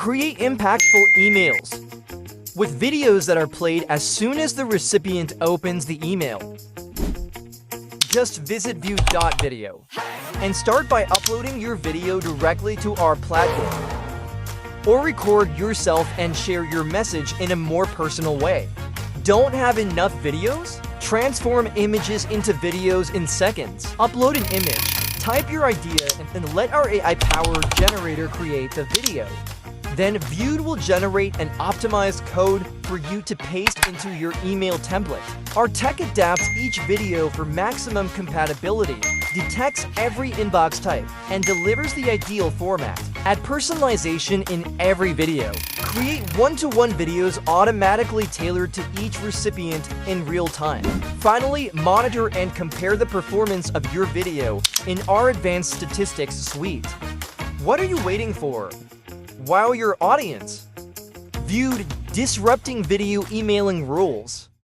Create impactful emails with videos that are played as soon as the recipient opens the email. Just visit view.video and start by uploading your video directly to our platform. Or record yourself and share your message in a more personal way. Don't have enough videos? Transform images into videos in seconds. Upload an image, type your idea, and let our AI-powered generator create the video. Then Viewed will generate an optimized code for you to paste into your email template. Our tech adapts each video for maximum compatibility, detects every inbox type, and delivers the ideal format. Add personalization in every video. Create one-to-one videos automatically tailored to each recipient in real time. Finally, monitor and compare the performance of your video in our advanced statistics suite. What are you waiting for? Wow your audience! Viewed, disrupting video emailing rules.